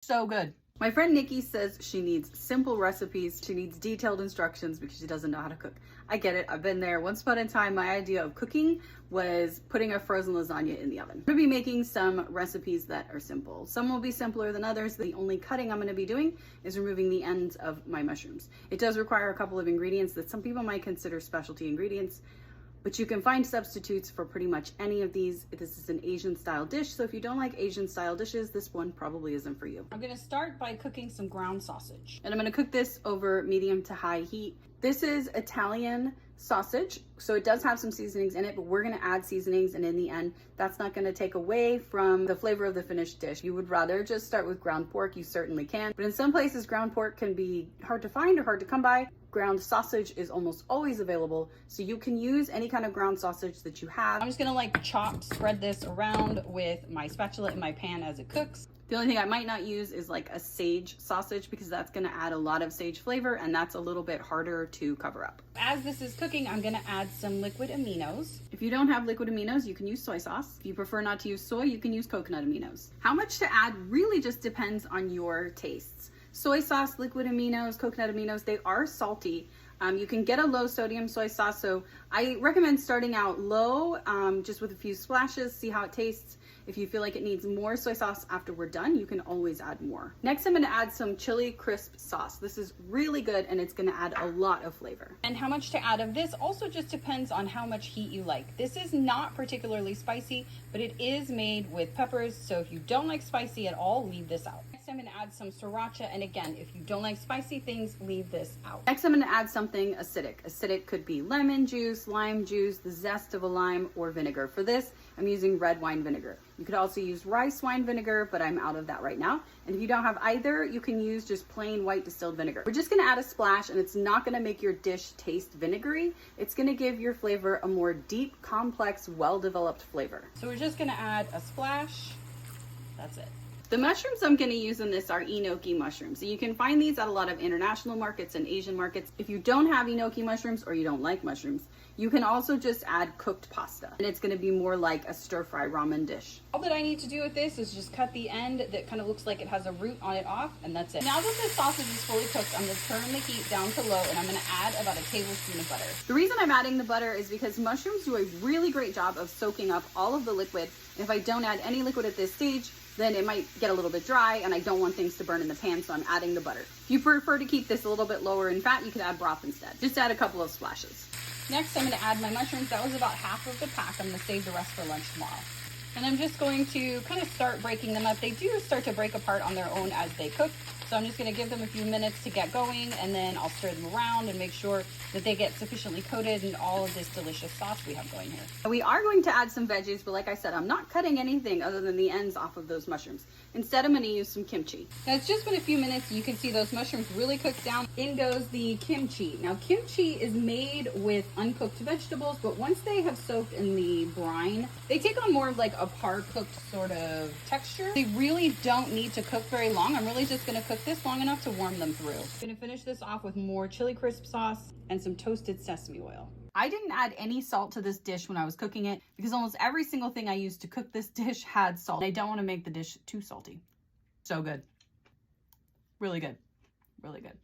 So good. My friend Nikki says she needs simple recipes. She needs detailed instructions because she doesn't know how to cook. I get it. I've been there. Once upon a time, my idea of cooking was putting a frozen lasagna in the oven. I'm going to be making some recipes that are simple. Some will be simpler than others. The only cutting I'm going to be doing is removing the ends of my mushrooms. It does require a couple of ingredients that some people might consider specialty ingredients, but you can find substitutes for pretty much any of these. This is an Asian style dish, so if you don't like Asian style dishes, this one probably isn't for you. I'm gonna start by cooking some ground sausage. And I'm gonna cook this over medium to high heat. This is Italian sausage, so it does have some seasonings in it, but we're gonna add seasonings, and in the end, that's not gonna take away from the flavor of the finished dish. You would rather just start with ground pork, you certainly can, but in some places, ground pork can be hard to find or hard to come by. Ground sausage is almost always available, so you can use any kind of ground sausage that you have. I'm just gonna like spread this around with my spatula in my pan as it cooks. The only thing I might not use is like a sage sausage because that's gonna add a lot of sage flavor and that's a little bit harder to cover up. As this is cooking, I'm gonna add some liquid aminos. If you don't have liquid aminos, you can use soy sauce. If you prefer not to use soy, you can use coconut aminos. How much to add really just depends on your tastes. Soy sauce, liquid aminos, coconut aminos, they are salty. You can get a low sodium soy sauce, so I recommend starting out low, just with a few splashes, see how it tastes. If you feel like it needs more soy sauce after we're done, you can always add more. Next, I'm gonna add some chili crisp sauce. This is really good and it's gonna add a lot of flavor. And how much to add of this also just depends on how much heat you like. This is not particularly spicy, but it is made with peppers, so if you don't like spicy at all, leave this out. Next, I'm gonna add some sriracha, and again, if you don't like spicy things, leave this out. Next, I'm gonna add something acidic. Acidic could be lemon juice, lime juice, the zest of a lime, or vinegar. For this, I'm using red wine vinegar. You could also use rice wine vinegar, but I'm out of that right now. And if you don't have either, you can use just plain white distilled vinegar. We're just gonna add a splash, and it's not gonna make your dish taste vinegary. It's gonna give your flavor a more deep, complex, well-developed flavor. So we're just gonna add a splash. That's it. The mushrooms I'm going to use in this are enoki mushrooms. So you can find these at a lot of international markets and Asian markets. If you don't have enoki mushrooms or you don't like mushrooms, you can also just add cooked pasta. And it's going to be more like a stir-fry ramen dish. All that I need to do with this is just cut the end that kind of looks like it has a root on it off, and that's it. Now that the sausage is fully cooked, I'm going to turn the heat down to low, and I'm going to add about a tablespoon of butter. The reason I'm adding the butter is because mushrooms do a really great job of soaking up all of the liquid. And if I don't add any liquid at this stage, then it might get a little bit dry and I don't want things to burn in the pan, so I'm adding the butter. If you prefer to keep this a little bit lower in fat, you could add broth instead. Just add a couple of splashes. Next, I'm gonna add my mushrooms. That was about half of the pack. I'm gonna save the rest for lunch tomorrow. And I'm just going to kind of start breaking them up. They do start to break apart on their own as they cook. So I'm just gonna give them a few minutes to get going, and then I'll stir them around and make sure that they get sufficiently coated in all of this delicious sauce we have going here. We are going to add some veggies, but like I said, I'm not cutting anything other than the ends off of those mushrooms. Instead, I'm gonna use some kimchi. Now it's just been a few minutes. You can see those mushrooms really cooked down. In goes the kimchi. Now kimchi is made with uncooked vegetables, but once they have soaked in the brine, they take on more of like a par-cooked sort of texture. They really don't need to cook very long. I'm really just gonna cook this long enough to warm them through. I'm gonna finish this off with more chili crisp sauce and some toasted sesame oil. I didn't add any salt to this dish when I was cooking it because almost every single thing I used to cook this dish had salt. I don't want to make the dish too salty. So good. Really good. Really good.